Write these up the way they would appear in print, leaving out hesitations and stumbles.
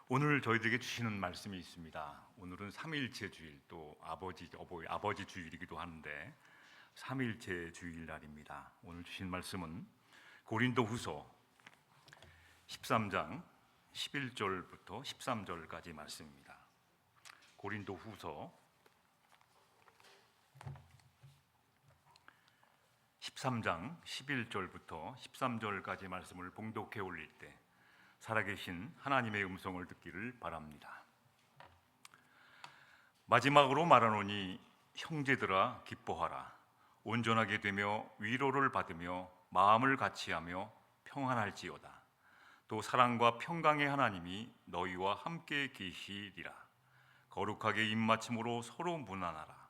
오늘 저희들에게 주시는 말씀이 있습니다. 오늘은 삼일체 주일, 또 아버지 주일이기도 한데 삼일체 주일날입니다. 오늘 주신 말씀은 고린도후서 13장 11절부터 13절까지 말씀입니다. 고린도후서 13장 11절부터 13절까지 말씀을 봉독해 올릴 때 살아계신 하나님의 음성을 듣기를 바랍니다. 마지막으로 말하노니 형제들아 기뻐하라. 온전하게 되며 위로를 받으며 마음을 같이하며 평안할지어다. 또 사랑과 평강의 하나님이 너희와 함께 계시리라. 거룩하게 입맞춤으로 서로 문안하라.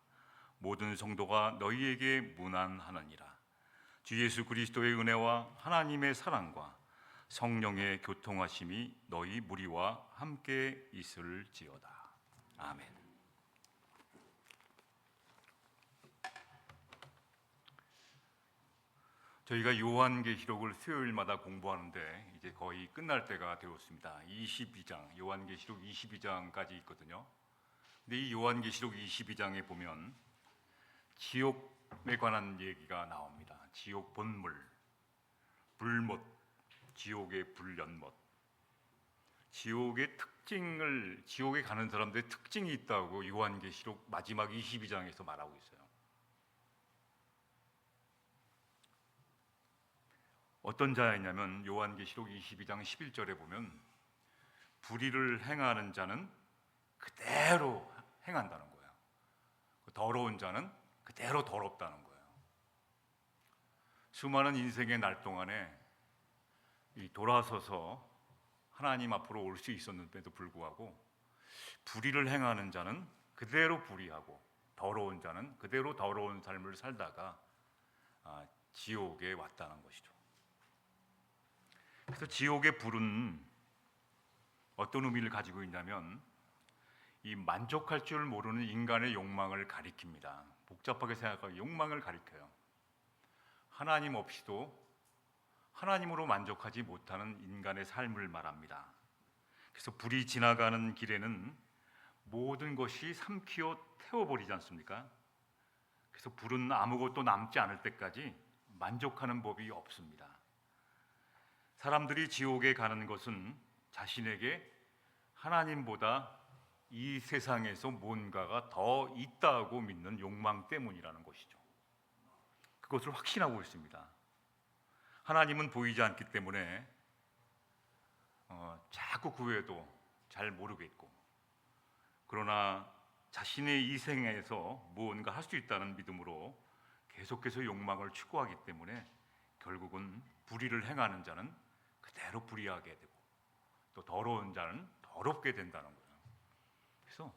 모든 성도가 너희에게 문안하느니라. 주 예수 그리스도의 은혜와 하나님의 사랑과 성령의 교통하심이 너희 무리와 함께 있을지어다. 아멘. 저희가 요한계시록을 수요일마다 공부하는데 이제 거의 끝날 때가 되었습니다. 22장, 요한계시록 22장까지 있거든요. 근데 이 요한계시록 22장에 보면 지옥에 관한 얘기가 나옵니다. 지옥 본물, 불못, 지옥의 불연못. 지옥의 특징을, 지옥에 가는 사람들의 특징이 있다고 요한계시록 마지막 22장에서 말하고 있어요. 어떤 자였냐면 요한계시록 22장 11절에 보면 불의를 행하는 자는 그대로 행한다는 거예요. 더러운 자는 그대로 더럽다는 거예요. 수많은 인생의 날 동안에 돌아서서 하나님 앞으로 올 수 있었는데도 불구하고 불의를 행하는 자는 그대로 불의하고 더러운 자는 그대로 더러운 삶을 살다가 지옥에 왔다는 것이죠. 그래서 지옥의 불은 어떤 의미를 가지고 있냐면 이 만족할 줄 모르는 인간의 욕망을 가리킵니다. 복잡하게 생각하면 욕망을 가리켜요. 하나님 없이도 하나님으로 만족하지 못하는 인간의 삶을 말합니다. 그래서 불이 지나가는 길에는 모든 것이 삼키어 태워버리지 않습니까? 그래서 불은 아무것도 남지 않을 때까지 만족하는 법이 없습니다. 사람들이 지옥에 가는 것은 자신에게 하나님보다 이 세상에서 뭔가가 더 있다고 믿는 욕망 때문이라는 것이죠. 그것을 확신하고 있습니다. 하나님은 보이지 않기 때문에 자꾸 구해도 잘 모르겠고, 그러나 자신의 이 생에서 무언가 할 수 있다는 믿음으로 계속해서 욕망을 추구하기 때문에 결국은 불의를 행하는 자는 그대로 불의하게 되고 또 더러운 자는 더럽게 된다는 거예요. 그래서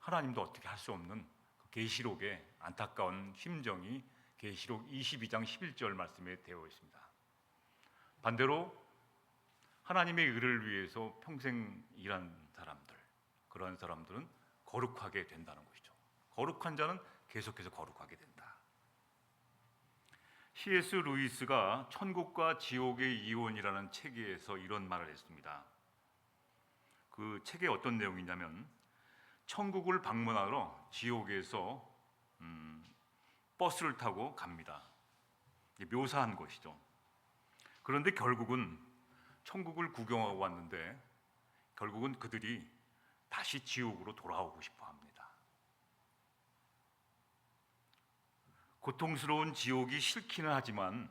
하나님도 어떻게 할 수 없는 계시록의 안타까운 심정이 계시록 22장 11절 말씀에 되어 있습니다. 반대로 하나님의 의를 위해서 평생 일한 사람들, 그러한 사람들은 거룩하게 된다는 것이죠. 거룩한 자는 계속해서 거룩하게 된다. C.S. 루이스가 천국과 지옥의 이혼이라는 책에서 이런 말을 했습니다. 그 책에 어떤 내용이냐면 천국을 방문하러 지옥에서 버스를 타고 갑니다. 묘사한 것이죠. 그런데 결국은 천국을 구경하고 왔는데 결국은 그들이 다시 지옥으로 돌아오고 싶어 합니다. 고통스러운 지옥이 싫기는 하지만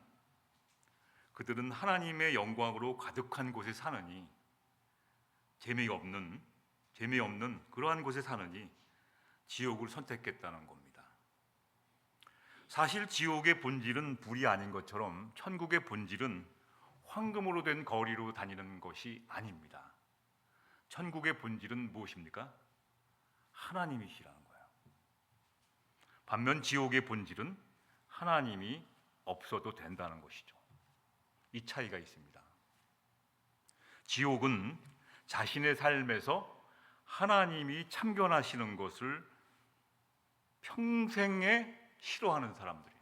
그들은 하나님의 영광으로 가득한 곳에 사느니 재미없는 그러한 곳에 사느니 지옥을 선택했다는 겁니다. 사실 지옥의 본질은 불이 아닌 것처럼 천국의 본질은 황금으로 된 거리로 다니는 것이 아닙니다. 천국의 본질은 무엇입니까? 하나님이시라는 거예요. 반면 지옥의 본질은 하나님이 없어도 된다는 것이죠. 이 차이가 있습니다. 지옥은 자신의 삶에서 하나님이 참견하시는 것을 평생에 싫어하는 사람들이에요.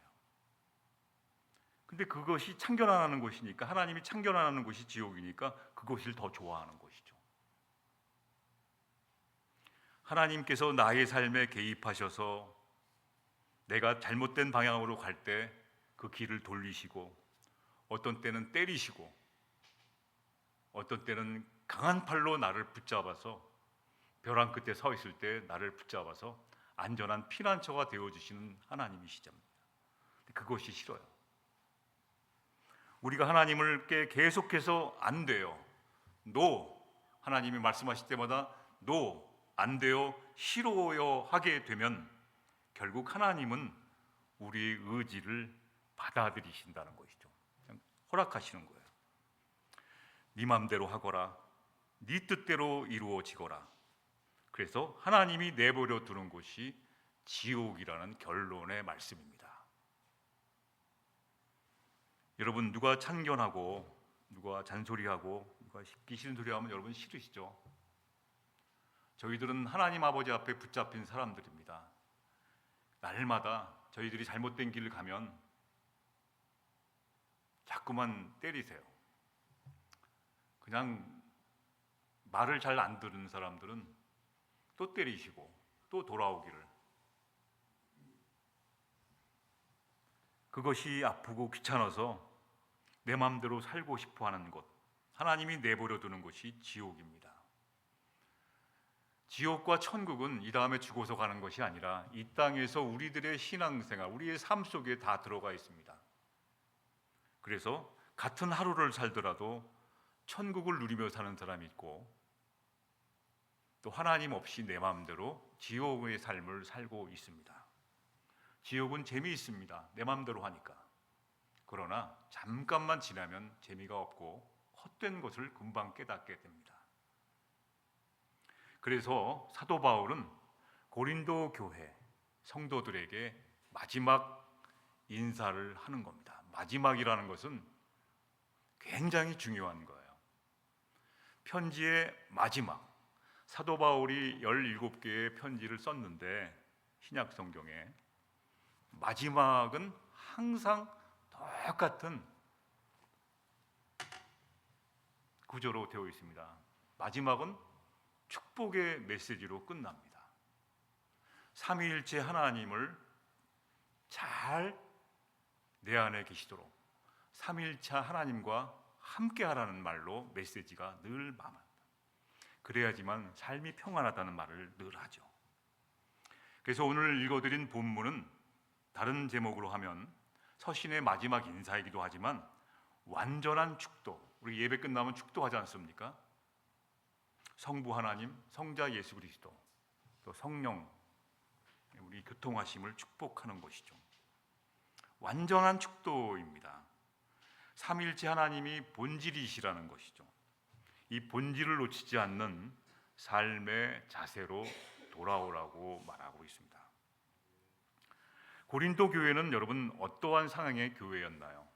근데 그것이 참견 안 하는 것이니까, 하나님이 참견 안 하는 것이 지옥이니까 그것을 더 좋아하는 것이죠. 하나님께서 나의 삶에 개입하셔서 내가 잘못된 방향으로 갈 때 그 길을 돌리시고, 어떤 때는 때리시고, 어떤 때는 강한 팔로 나를 붙잡아서 벼랑 끝에 서 있을 때 나를 붙잡아서 안전한 피난처가 되어주시는 하나님이시죠. 그것이 싫어요. 우리가 하나님께 계속해서 안 돼요, 노, 하나님이 말씀하실 때마다 노, 안 돼요, 싫어요 하게 되면 결국 하나님은 우리의 의지를 받아들이신다는 것이죠. 그냥 허락하시는 거예요. 네 맘대로 하거라, 네 뜻대로 이루어지거라. 그래서 하나님이 내버려 두는 곳이 지옥이라는 결론의 말씀입니다. 여러분, 누가 참견하고 누가 잔소리하고 누가 시기 싫은 소리 하면 여러분 싫으시죠? 저희들은 하나님 아버지 앞에 붙잡힌 사람들입니다. 날마다 저희들이 잘못된 길을 가면 자꾸만 때리세요. 그냥 말을 잘 안 듣는 사람들은 또 때리시고 또 돌아오기를. 그것이 아프고 귀찮아서 내 마음대로 살고 싶어 하는 곳, 하나님이 내버려 두는 곳이 지옥입니다. 지옥과 천국은 이 다음에 죽어서 가는 것이 아니라 이 땅에서 우리들의 신앙생활, 우리의 삶 속에 다 들어가 있습니다. 그래서 같은 하루를 살더라도 천국을 누리며 사는 사람이 있고, 또 하나님 없이 내 마음대로 지옥의 삶을 살고 있습니다. 지옥은 재미있습니다. 내 마음대로 하니까. 그러나 잠깐만 지나면 재미가 없고 헛된 것을 금방 깨닫게 됩니다. 그래서 사도 바울은 고린도 교회 성도들에게 마지막 인사를 하는 겁니다. 마지막이라는 것은 굉장히 중요한 거예요. 편지의 마지막, 사도 바울이 17개의 편지를 썼는데 신약 성경에 마지막은 항상 똑같은 구조로 되어 있습니다. 마지막은 축복의 메시지로 끝납니다. 삼위일체 하나님을 잘 내 안에 계시도록 삼위일체 하나님과 함께하라는 말로 메시지가 늘 마무리합니다. 그래야지만 삶이 평안하다는 말을 늘 하죠. 그래서 오늘 읽어드린 본문은 다른 제목으로 하면 서신의 마지막 인사이기도 하지만 완전한 축도, 우리 예배 끝나면 축도하지 않습니까? 성부 하나님, 성자 예수 그리스도, 또 성령, 우리 교통하심을 축복하는 것이죠. 완전한 축도입니다. 삼위일체 하나님이 본질이시라는 것이죠. 이 본질을 놓치지 않는 삶의 자세로 돌아오라고 말하고 있습니다. 고린도 교회는 여러분 어떠한 상황의 교회였나요?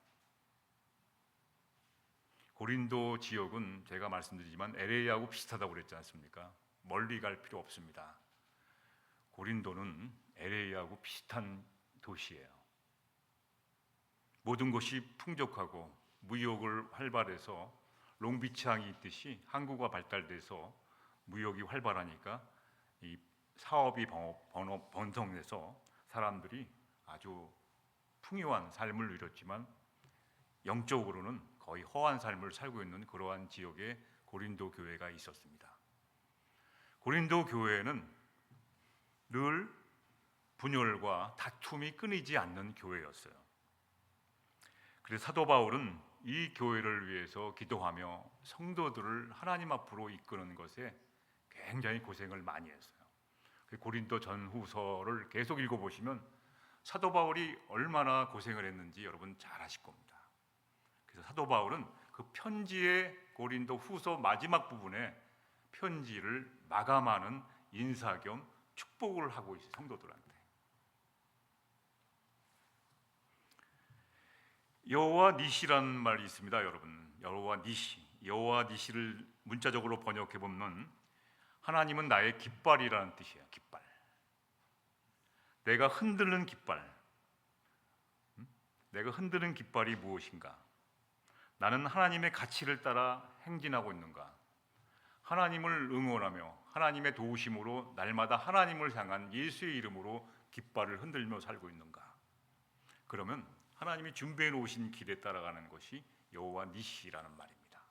고린도 지역은 제가 말씀드리지만 LA하고 비슷하다고 그랬지 않습니까? 멀리 갈 필요 없습니다. 고린도는 LA하고 비슷한 도시예요. 모든 것이 풍족하고 무역을 활발해서 롱비치항이 있듯이 항구가 발달돼서 무역이 활발하니까 이 사업이 번성해서 사람들이 아주 풍요한 삶을 누렸지만 영적으로는 거의 허한 삶을 살고 있는 그러한 지역에 고린도 교회가 있었습니다. 고린도 교회는 늘 분열과 다툼이 끊이지 않는 교회였어요. 그래서 사도 바울은 이 교회를 위해서 기도하며 성도들을 하나님 앞으로 이끄는 것에 굉장히 고생을 많이 했어요. 고린도 전후서를 계속 읽어보시면 사도 바울이 얼마나 고생을 했는지 여러분 잘 아실 겁니다. 그래서 사도 바울은 그 편지의 고린도 후서 마지막 부분에 편지를 마감하는 인사 겸 축복을 하고 있어요, 성도들한테. 여호와 니시라는 말이 있습니다, 여러분. 여호와 니시, 여호와 니시를 문자적으로 번역해 보면 하나님은 나의 깃발이라는 뜻이에요. 깃발. 내가 흔드는 깃발. 내가 흔드는 깃발이 무엇인가? 나는 하나님의 가치를 따라 행진하고 있는가? 하나님을 응원하며 하나님의 도우심으로 날마다 하나님을 향한 예수의 이름으로 깃발을 흔들며 살고 있는가? 그러면 하나님이 준비해 놓으신 길에 따라가는 것이 여호와 니시라는 말입니다.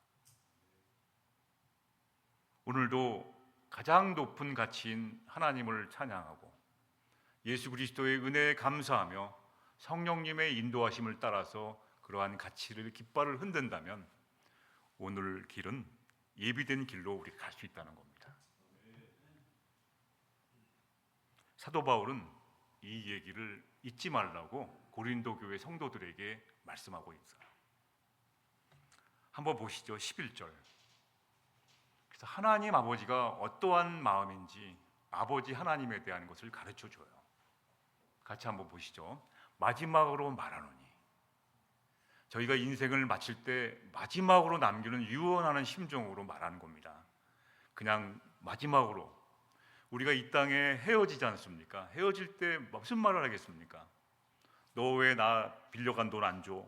오늘도 가장 높은 가치인 하나님을 찬양하고 예수 그리스도의 은혜에 감사하며 성령님의 인도하심을 따라서 그러한 가치를 깃발을 흔든다면 오늘 길은 예비된 길로 우리가 갈 수 있다는 겁니다. 사도 바울은 이 얘기를 잊지 말라고 고린도 교회 성도들에게 말씀하고 있어요. 한번 보시죠. 11절. 그래서 하나님 아버지가 어떠한 마음인지 아버지 하나님에 대한 것을 가르쳐 줘요. 같이 한번 보시죠. 마지막으로 말하노니, 저희가 인생을 마칠 때 마지막으로 남기는 유언하는 심정으로 말하는 겁니다. 그냥 마지막으로 우리가 이 땅에 헤어지지 않습니까? 헤어질 때 무슨 말을 하겠습니까? 너 왜 나 빌려간 돈 안 줘?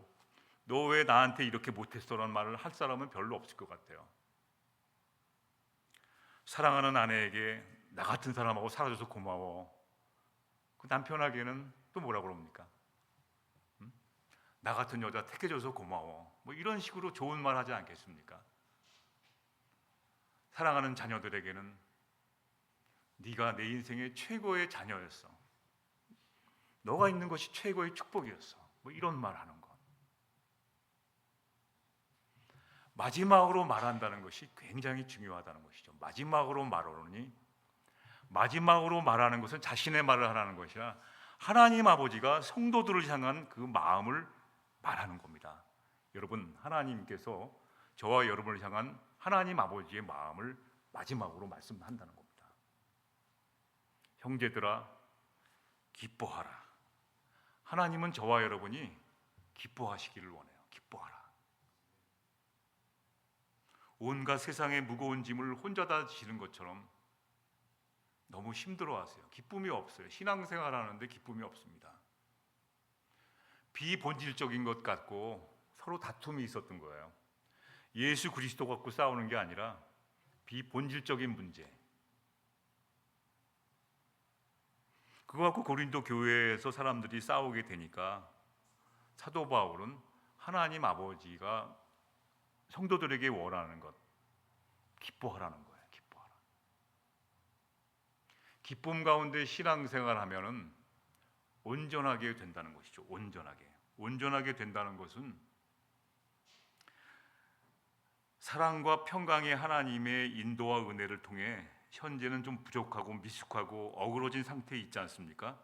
너 왜 나한테 이렇게 못했어? 라는 말을 할 사람은 별로 없을 것 같아요. 사랑하는 아내에게 나 같은 사람하고 살아줘서 고마워. 그 남편에게는 또 뭐라 그럽니까? 나 같은 여자 택해줘서 고마워. 뭐 이런 식으로 좋은 말 하지 않겠습니까? 사랑하는 자녀들에게는 네가 내 인생의 최고의 자녀였어. 너가 있는 것이 최고의 축복이었어. 뭐 이런 말 하는 것. 마지막으로 말한다는 것이 굉장히 중요하다는 것이죠. 마지막으로 말하노니, 마지막으로 말하는 것은 자신의 말을 하라는 것이 아니라 하나님 아버지가 성도들을 향한 그 마음을 말하는 겁니다. 여러분, 하나님께서 저와 여러분을 향한 하나님 아버지의 마음을 마지막으로 말씀한다는 겁니다. 형제들아, 기뻐하라. 하나님은 저와 여러분이 기뻐하시기를 원해요. 기뻐하라. 온갖 세상의 무거운 짐을 혼자 다 지는 것처럼 너무 힘들어하세요. 기쁨이 없어요. 신앙생활 하는데 기쁨이 없습니다. 비본질적인 것 같고 서로 다툼이 있었던 거예요. 예수 그리스도 갖고 싸우는 게 아니라 비본질적인 문제. 그거 갖고 고린도 교회에서 사람들이 싸우게 되니까 사도 바울은 하나님 아버지가 성도들에게 원하는 것, 기뻐하라는 거예요. 기뻐하라. 기쁨 가운데 신앙생활하면은 온전하게 된다는 것이죠. 온전하게 된다는 것은 사랑과 평강의 하나님의 인도와 은혜를 통해 현재는 좀 부족하고 미숙하고 어그러진 상태에 있지 않습니까?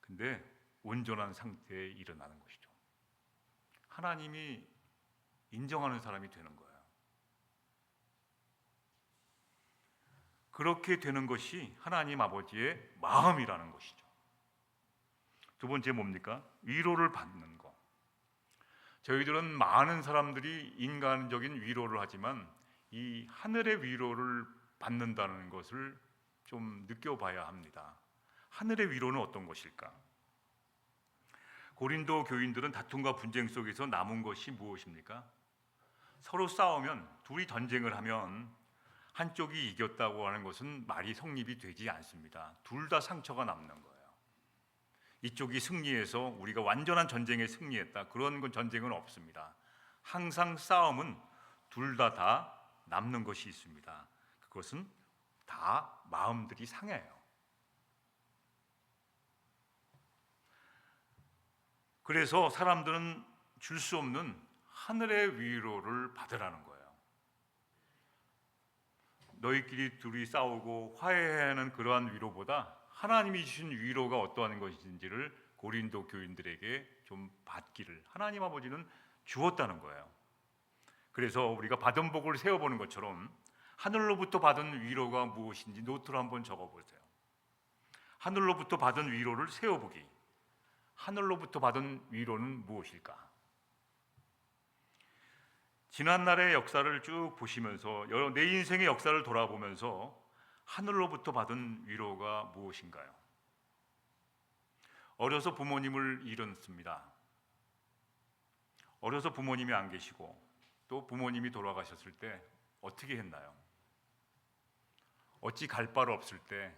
근데 온전한 상태에 일어나는 것이죠. 하나님이 인정하는 사람이 되는 거예요. 그렇게 되는 것이 하나님 아버지의 마음이라는 것이죠. 두 번째 뭡니까? 위로를 받는 것. 저희들은 많은 사람들이 인간적인 위로를 하지만 이 하늘의 위로를 받는다는 것을 좀 느껴봐야 합니다. 하늘의 위로는 어떤 것일까? 고린도 교인들은 다툼과 분쟁 속에서 남은 것이 무엇입니까? 서로 싸우면, 둘이 전쟁을 하면 한쪽이 이겼다고 하는 것은 말이 성립이 되지 않습니다. 둘 다 상처가 남는 거예요. 이쪽이 승리해서 우리가 완전한 전쟁에 승리했다, 그런 건 전쟁은 없습니다. 항상 싸움은 둘 다 남는 것이 있습니다. 그것은 다 마음들이 상해요. 그래서 사람들은 줄 수 없는 하늘의 위로를 받으라는 거예요. 너희끼리 둘이 싸우고 화해하는 그러한 위로보다 하나님이 주신 위로가 어떠한 것인지를 고린도 교인들에게 좀 받기를 하나님 아버지는 주었다는 거예요. 그래서 우리가 받은 복을 세어보는 것처럼 하늘로부터 받은 위로가 무엇인지 노트로 한번 적어보세요. 하늘로부터 받은 위로를 세어보기. 하늘로부터 받은 위로는 무엇일까? 지난날의 역사를 쭉 보시면서 내 인생의 역사를 돌아보면서 하늘로부터 받은 위로가 무엇인가요? 어려서 부모님을 잃었습니다. 어려서 부모님이 안 계시고 또 부모님이 돌아가셨을 때 어떻게 했나요? 어찌 갈 바를 없을 때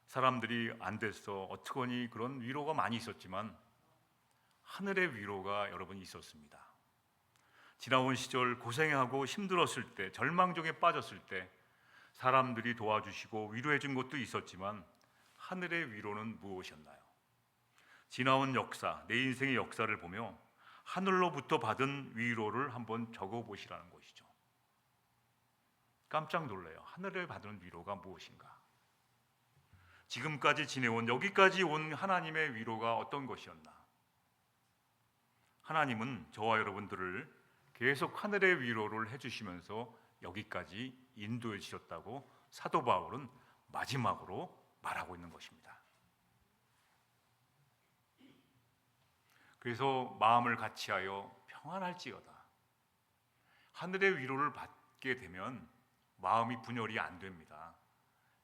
사람들이 안 됐어 어떡하니 그런 위로가 많이 있었지만 하늘의 위로가 여러분 있었습니다. 지나온 시절 고생하고 힘들었을 때, 절망종에 빠졌을 때 사람들이 도와주시고 위로해 준 것도 있었지만 하늘의 위로는 무엇이었나요? 지나온 역사, 내 인생의 역사를 보며 하늘로부터 받은 위로를 한번 적어보시라는 것이죠. 깜짝 놀라요. 하늘에 받은 위로가 무엇인가? 지금까지 지내온, 여기까지 온 하나님의 위로가 어떤 것이었나? 하나님은 저와 여러분들을 계속 하늘의 위로를 해주시면서 여기까지 인도해 주셨다고 사도 바울은 마지막으로 말하고 있는 것입니다. 그래서 마음을 같이하여 평안할지어다. 하늘의 위로를 받게 되면 마음이 분열이 안 됩니다.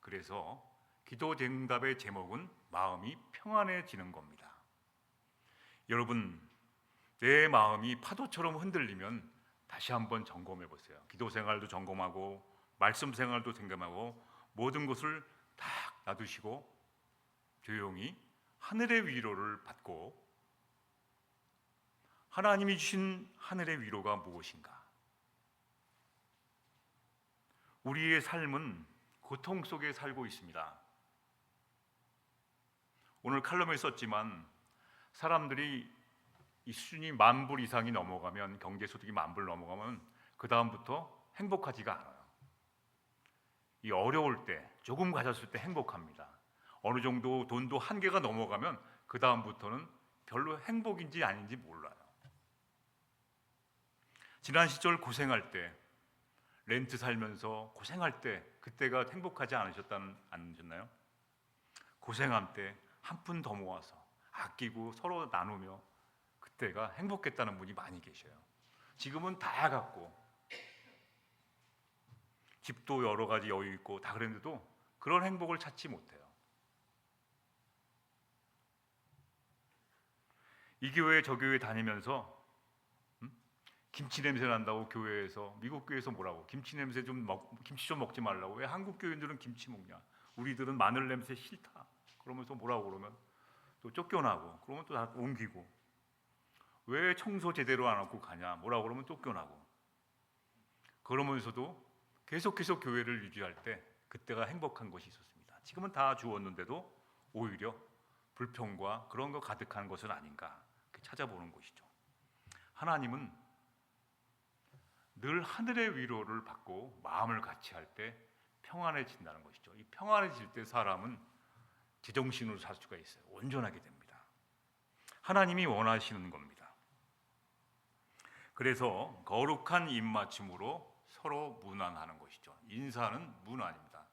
그래서 기도 응답의 제목은 마음이 평안해지는 겁니다. 여러분, 내 마음이 파도처럼 흔들리면 다시 한번 점검해 보세요. 기도 생활도 점검하고 말씀 생활도 점검하고 모든 것을 다 놔두시고 조용히 하늘의 위로를 받고 하나님이 주신 하늘의 위로가 무엇인가? 우리의 삶은 고통 속에 살고 있습니다. 오늘 칼럼에 썼지만 사람들이 이 수준이 10,000불 이상이 넘어가면, 경제소득이 10,000불 넘어가면 그 다음부터 행복하지가 않아요. 이 어려울 때, 조금 가졌을 때 행복합니다. 어느 정도 돈도 한계가 넘어가면 그 다음부터는 별로 행복인지 아닌지 몰라요. 지난 시절 고생할 때, 렌트 살면서 고생할 때 그때가 행복하지 않으셨나요? 고생할 때 한 푼 더 모아서 아끼고 서로 나누며 그때가 행복했다는 분이 많이 계셔요. 지금은 다 갖고 집도 여러 가지 여유 있고 다 그랬는데도 그런 행복을 찾지 못해요. 이 교회 저 교회 다니면서 김치 냄새 난다고 교회에서, 미국 교회에서 뭐라고 김치 냄새 김치 좀 먹지 말라고. 왜 한국 교인들은 김치 먹냐? 우리들은 마늘 냄새 싫다. 그러면서 뭐라고 그러면 또 쫓겨나고, 그러면 또 다 옮기고. 왜 청소 제대로 안 하고 가냐? 뭐라고 그러면 쫓겨나고. 그러면서도 계속해서 교회를 유지할 때 그때가 행복한 것이 있었습니다. 지금은 다 주었는데도 오히려 불평과 그런 거 가득한 것은 아닌가 찾아보는 것이죠. 하나님은 늘 하늘의 위로를 받고 마음을 같이 할 때 평안해진다는 것이죠. 이 평안해질 때 사람은 제정신으로 살 수가 있어요. 온전하게 됩니다. 하나님이 원하시는 겁니다. 그래서 거룩한 입맞춤으로 서로 문안하는 것이죠. 인사는 문안입니다.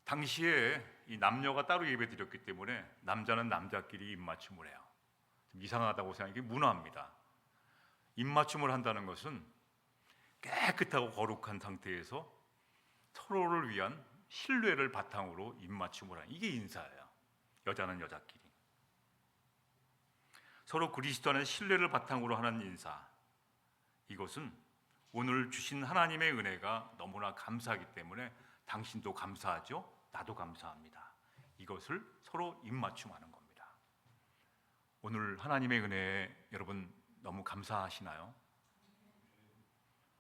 당시에 이 남녀가 따로 예배드렸기 때문에 남자는 남자끼리 입맞춤을 해요. 좀 이상하다고 생각하기 문화입니다. 입맞춤을 한다는 것은 깨끗하고 거룩한 상태에서 서로를 위한 신뢰를 바탕으로 입맞춤을 하는, 이게 인사예요. 여자는 여자끼리 서로 그리스도 안에 신뢰를 바탕으로 하는 인사, 이것은 오늘 주신 하나님의 은혜가 너무나 감사하기 때문에 당신도 감사하죠? 나도 감사합니다. 이것을 서로 입맞춤하는 겁니다. 오늘 하나님의 은혜에 여러분 너무 감사하시나요?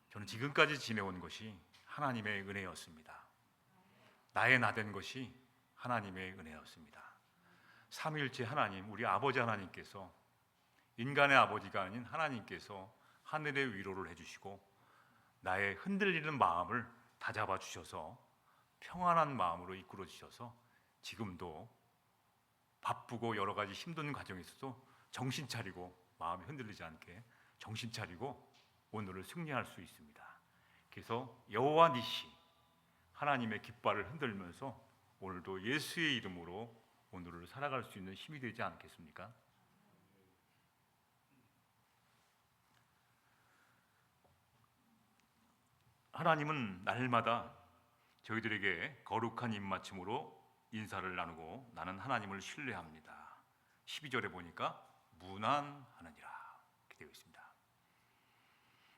저는 지금까지 지내온 것이 하나님의 은혜였습니다. 나의 나된 것이 하나님의 은혜였습니다. 삼위일체 하나님, 우리 아버지 하나님께서, 인간의 아버지가 아닌 하나님께서 하늘의 위로를 해주시고 나의 흔들리는 마음을 다잡아 주셔서 평안한 마음으로 이끌어 주셔서 지금도 바쁘고 여러 가지 힘든 과정에서도 정신 차리고, 마음이 흔들리지 않게 정신 차리고 오늘을 승리할 수 있습니다. 그래서 여호와 니시, 하나님의 깃발을 흔들면서 오늘도 예수의 이름으로 오늘을 살아갈 수 있는 힘이 되지 않겠습니까? 하나님은 날마다 저희들에게 거룩한 입맞춤으로 인사를 나누고 나는 하나님을 신뢰합니다. 12절에 보니까 문안하느니라 이렇게 되어 있습니다.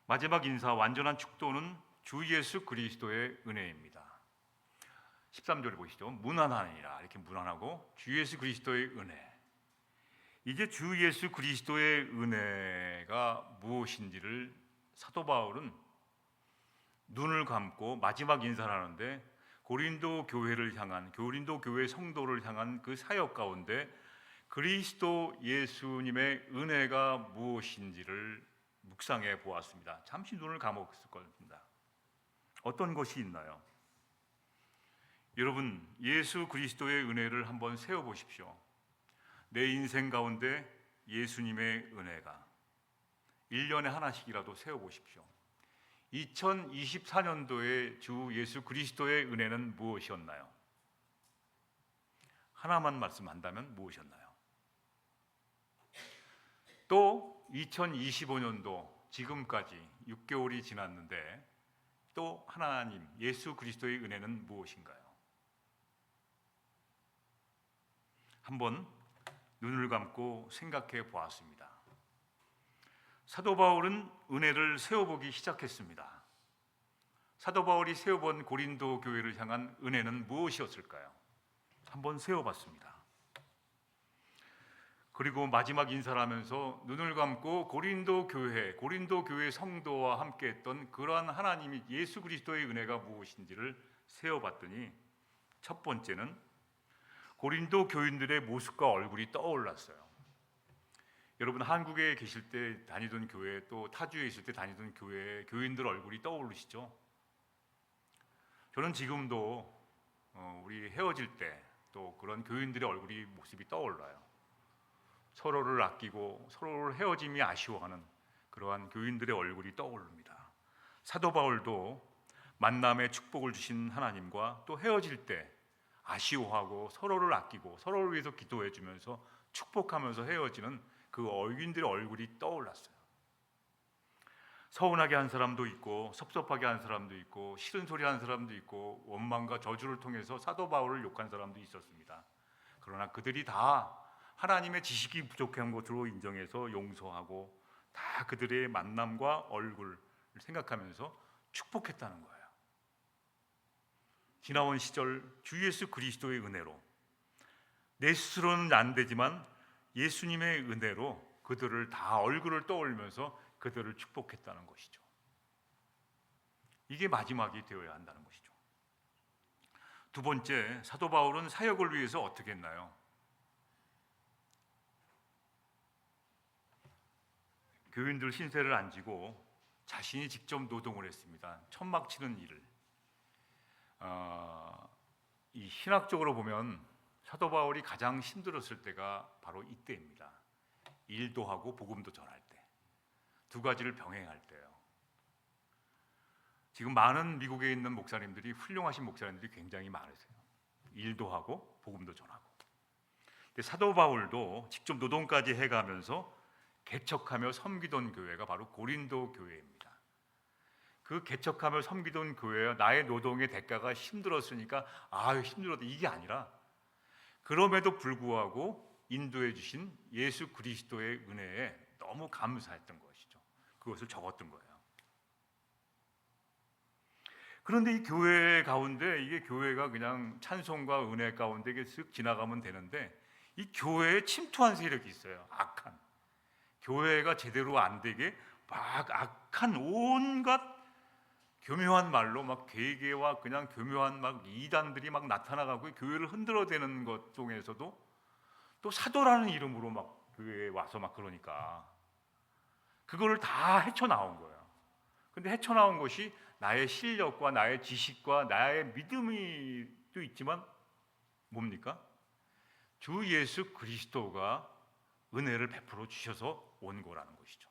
마지막 인사, 완전한 축도는 주 예수 그리스도의 은혜입니다. 13절에 보시죠. 무난하니라, 이렇게 무난하고 주 예수 그리스도의 은혜. 이제 주 예수 그리스도의 은혜가 무엇인지를 사도 바울은 눈을 감고 마지막 인사를 하는데, 고린도 교회를 향한, 고린도 교회 성도를 향한 그 사역 가운데 그리스도 예수님의 은혜가 무엇인지를 묵상해 보았습니다. 잠시 눈을 감았을 겁니다. 어떤 것이 있나요? 여러분, 예수 그리스도의 은혜를 한번 세워 보십시오. 내 인생 가운데 예수님의 은혜가 1년에 하나씩이라도 세워 보십시오. 2024년도에 주 예수 그리스도의 은혜는 무엇이었나요? 하나만 말씀한다면 무엇이었나요? 또 2025년도 지금까지 6개월이 지났는데 또 하나님 예수 그리스도의 은혜는 무엇인가요? 한번 눈을 감고 생각해 보았습니다. 사도 바울은 은혜를 세워보기 시작했습니다. 사도 바울이 세워본 고린도 교회를 향한 은혜는 무엇이었을까요? 한번 세워봤습니다. 그리고 마지막 인사를 하면서 눈을 감고 고린도 교회 성도와 함께 했던 그러한 하나님이 예수 그리스도의 은혜가 무엇인지를 세워봤더니, 첫 번째는 고린도 교인들의 모습과 얼굴이 떠올랐어요. 여러분, 한국에 계실 때 다니던 교회, 또 타주에 있을 때 다니던 교회 교인들 얼굴이 떠오르시죠? 저는 지금도 우리 헤어질 때 또 그런 교인들의 얼굴이, 모습이 떠올라요. 서로를 아끼고 서로를 헤어짐이 아쉬워하는 그러한 교인들의 얼굴이 떠오릅니다. 사도 바울도 만남의 축복을 주신 하나님과 또 헤어질 때 아쉬워하고 서로를 아끼고 서로를 위해서 기도해 주면서 축복하면서 헤어지는 그 어윈들의 얼굴이 떠올랐어요. 서운하게 한 사람도 있고 섭섭하게 한 사람도 있고 싫은 소리 한 사람도 있고 원망과 저주를 통해서 사도 바울을 욕한 사람도 있었습니다. 그러나 그들이 다 하나님의 지식이 부족한 것으로 인정해서 용서하고 다 그들의 만남과 얼굴을 생각하면서 축복했다는 거예요. 지나온 시절 주 예수 그리스도의 은혜로, 내 스스로는 안 되지만 예수님의 은혜로 그들을 다 얼굴을 떠올리면서 그들을 축복했다는 것이죠. 이게 마지막이 되어야 한다는 것이죠. 두 번째, 사도 바울은 사역을 위해서 어떻게 했나요? 교인들 신세를 안 지고 자신이 직접 노동을 했습니다. 천막 치는 일을. 이 신학적으로 보면 사도 바울이 가장 힘들었을 때가 바로 이때입니다. 일도 하고 복음도 전할 때, 두 가지를 병행할 때요. 지금 많은 미국에 있는 목사님들이, 훌륭하신 목사님들이 굉장히 많으세요. 일도 하고 복음도 전하고. 근데 사도 바울도 직접 노동까지 해가면서 개척하며 섬기던 교회가 바로 고린도 교회입니다. 그 개척하며 섬기던 교회와 나의 노동의 대가가 힘들었으니까 힘들었다, 이게 아니라 그럼에도 불구하고 인도해 주신 예수 그리스도의 은혜에 너무 감사했던 것이죠. 그것을 적었던 거예요. 그런데 이 교회 가운데, 이게 교회가 그냥 찬송과 은혜 가운데 쓱 지나가면 되는데, 이 교회에 침투한 세력이 있어요. 악한, 교회가 제대로 안 되게 막 악한 온갖 교묘한 말로 막 괴계와 그냥 교묘한 막 이단들이 막 나타나가고 교회를 흔들어대는 것 중에서도 또 사도라는 이름으로 막 교회에 와서 막 그러니까 그거를 다 헤쳐나온 거예요. 근데 헤쳐나온 것이 나의 실력과 나의 지식과 나의 믿음이 또 있지만 뭡니까? 주 예수 그리스도가 은혜를 베풀어 주셔서 온 거라는 것이죠.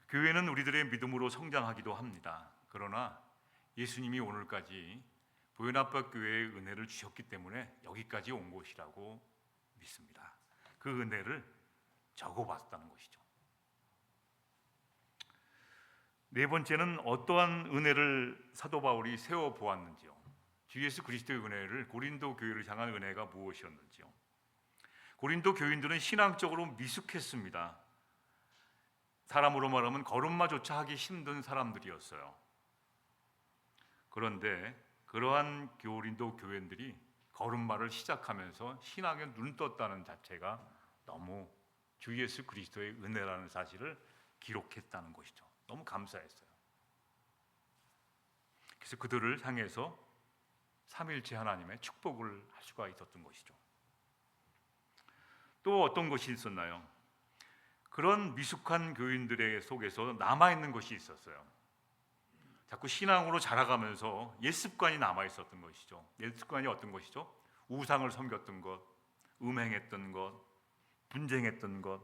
교회는 우리들의 믿음으로 성장하기도 합니다. 그러나 예수님이 오늘까지 보현합박 교회에 은혜를 주셨기 때문에 여기까지 온 것이라고 믿습니다. 그 은혜를 적어봤다는 것이죠. 네 번째는 어떠한 은혜를 사도 바울이 세워보았는지요. 주 예수 그리스도의 은혜를, 고린도 교회를 향한 은혜가 무엇이었는지요. 고린도 교인들은 신앙적으로 미숙했습니다. 사람으로 말하면 걸음마조차 하기 힘든 사람들이었어요. 그런데 그러한 고린도 교인들이 걸음마를 시작하면서 신앙에 눈 떴다는 자체가 너무 주 예수 그리스도의 은혜라는 사실을 기록했다는 것이죠. 너무 감사했어요. 그래서 그들을 향해서 삼위일체 하나님의 축복을 할 수가 있었던 것이죠. 또 어떤 것이 있었나요? 그런 미숙한 교인들의 속에서 남아있는 것이 있었어요. 자꾸 신앙으로 자라가면서 옛습관이 남아있었던 것이죠. 옛습관이 어떤 것이죠? 우상을 섬겼던 것, 음행했던 것, 분쟁했던 것,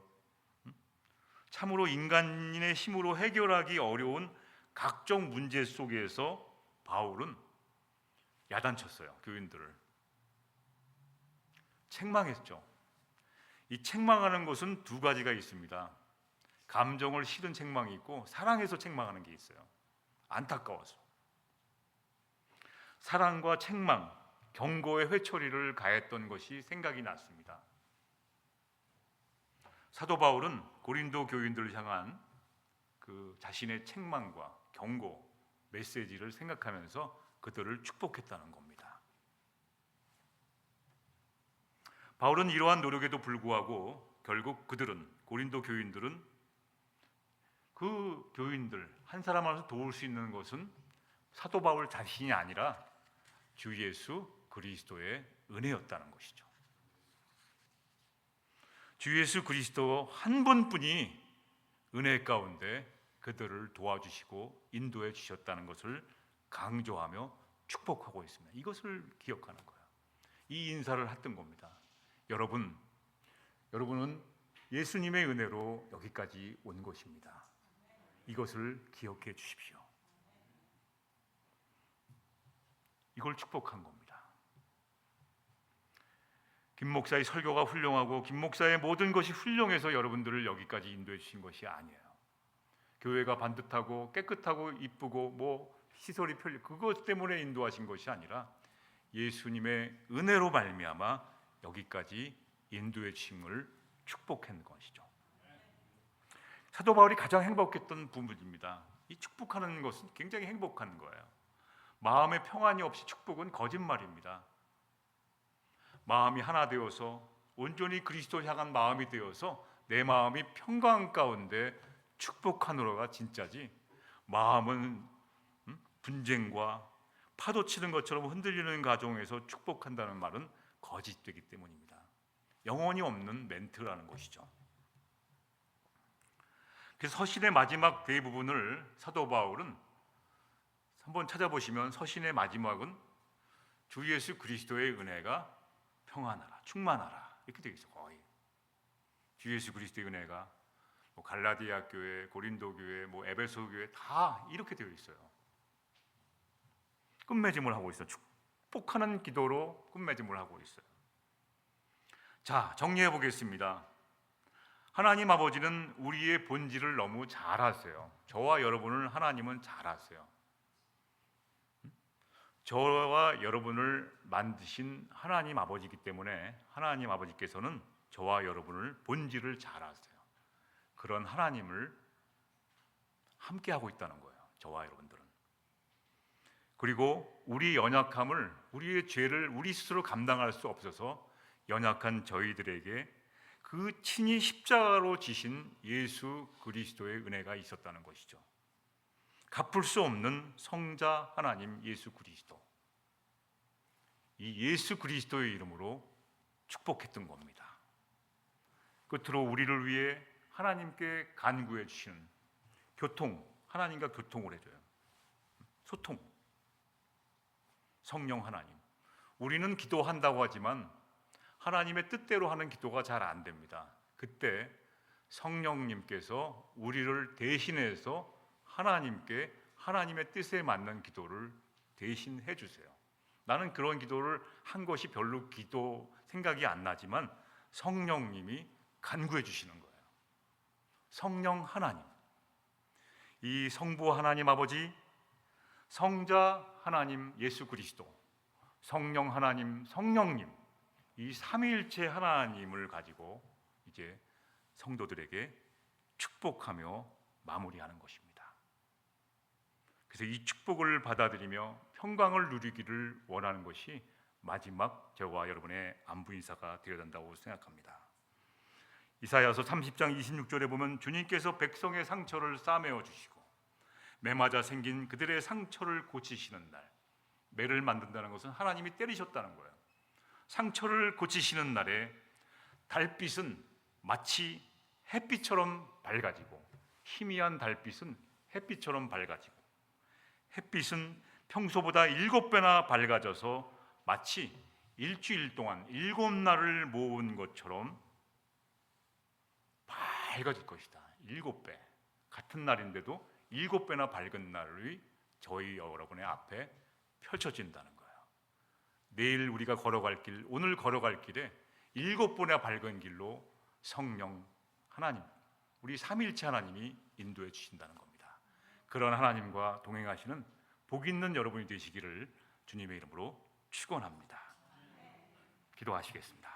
참으로 인간의 힘으로 해결하기 어려운 각종 문제 속에서 바울은 야단쳤어요. 교인들을 책망했죠. 이 책망하는 것은 두 가지가 있습니다. 감정을 실은 책망이 있고 사랑해서 책망하는 게 있어요. 안타까워서. 사랑과 책망, 경고의 회초리를 가했던 것이 생각이 났습니다. 사도 바울은 고린도 교인들을 향한 그 자신의 책망과 경고, 메시지를 생각하면서 그들을 축복했다는 겁니다. 바울은 이러한 노력에도 불구하고 결국 그들은, 고린도 교인들은 그 교인들 한 사람 하나 도울 수 있는 것은 사도 바울 자신이 아니라 주 예수 그리스도의 은혜였다는 것이죠. 주 예수 그리스도 한 분뿐이 은혜 가운데 그들을 도와주시고 인도해 주셨다는 것을 강조하며 축복하고 있습니다. 이것을 기억하는 거예요. 이 인사를 했던 겁니다. 여러분은 예수님의 은혜로 여기까지 온 것입니다. 이것을 기억해 주십시오. 이걸 축복한 겁니다. 김 목사의 설교가 훌륭하고 김 목사의 모든 것이 훌륭해서 여러분들을 여기까지 인도해 주신 것이 아니에요. 교회가 반듯하고 깨끗하고 이쁘고 시설이 편리 그것 때문에 인도하신 것이 아니라 예수님의 은혜로 말미암아 여기까지 인도해 주심을 축복한 것이죠. 사도 바울이 가장 행복했던 부분입니다. 이 축복하는 것은 굉장히 행복한 거예요. 마음의 평안이 없이 축복은 거짓말입니다. 마음이 하나 되어서 온전히 그리스도 향한 마음이 되어서 내 마음이 평강 가운데 축복하노라가 진짜지, 마음은 분쟁과 파도 치는 것처럼 흔들리는 가정에서 축복한다는 말은 거짓되기 때문입니다. 영혼이 없는 멘트라는 것이죠. 그래서 서신의 마지막 대부분을 사도 바울은 한번 찾아보시면 서신의 마지막은 주 예수 그리스도의 은혜가 평안하라, 충만하라 이렇게 되어 있어요. 거의 주 예수 그리스도의 은혜가 갈라디아 교회, 고린도 교회, 에베소 교회 다 이렇게 되어 있어요. 끝맺음을 하고 있어요. 축복하는 기도로 끝맺음을 하고 있어요. 자, 정리해 보겠습니다. 하나님 아버지는 우리의 본질을 너무 잘 아세요. 저와 여러분을 하나님은 잘 아세요. 저와 여러분을 만드신 하나님 아버지이기 때문에 하나님 아버지께서는 저와 여러분을 본질을 잘 아세요. 그런 하나님을 함께하고 있다는 거예요. 저와 여러분들은. 그리고 우리 연약함을, 우리의 죄를 우리 스스로 감당할 수 없어서 연약한 저희들에게 그 친히 십자가로 지신 예수 그리스도의 은혜가 있었다는 것이죠. 갚을 수 없는 성자 하나님 예수 그리스도, 이 예수 그리스도의 이름으로 축복했던 겁니다. 끝으로 우리를 위해 하나님께 간구해 주시는 교통, 하나님과 교통을 해줘요. 소통, 성령 하나님. 우리는 기도한다고 하지만 하나님의 뜻대로 하는 기도가 잘 안 됩니다. 그때 성령님께서 우리를 대신해서 하나님께 하나님의 뜻에 맞는 기도를 대신해 주세요. 나는 그런 기도를 한 것이 별로 기도 생각이 안 나지만 성령님이 간구해 주시는 거예요. 성령 하나님, 이 성부 하나님 아버지, 성자 하나님 예수 그리스도, 성령 하나님 성령님, 이 삼위일체 하나님을 가지고 이제 성도들에게 축복하며 마무리하는 것입니다. 그래서 이 축복을 받아들이며 평강을 누리기를 원하는 것이 마지막 저와 여러분의 안부 인사가 되어야 된다고 생각합니다. 이사야서 30장 26절에 보면 주님께서 백성의 상처를 싸매어 주시고 매 맞아 생긴 그들의 상처를 고치시는 날, 매를 만든다는 것은 하나님이 때리셨다는 거예요. 상처를 고치시는 날에 달빛은 마치 햇빛처럼 밝아지고, 희미한 달빛은 햇빛처럼 밝아지고, 햇빛은 평소보다 7배나 밝아져서 마치 일주일 동안 7날을 모은 것처럼 밝아질 것이다. 7배, 같은 날인데도 7배나 밝은 날이 저희 여러분의 앞에 펼쳐진다는 거예요. 내일 우리가 걸어갈 길, 오늘 걸어갈 길에 7배나 밝은 길로 성령 하나님, 우리 삼위일체 하나님이 인도해 주신다는 겁니다. 그런 하나님과 동행하시는 복 있는 여러분이 되시기를 주님의 이름으로 축원합니다. 기도하시겠습니다.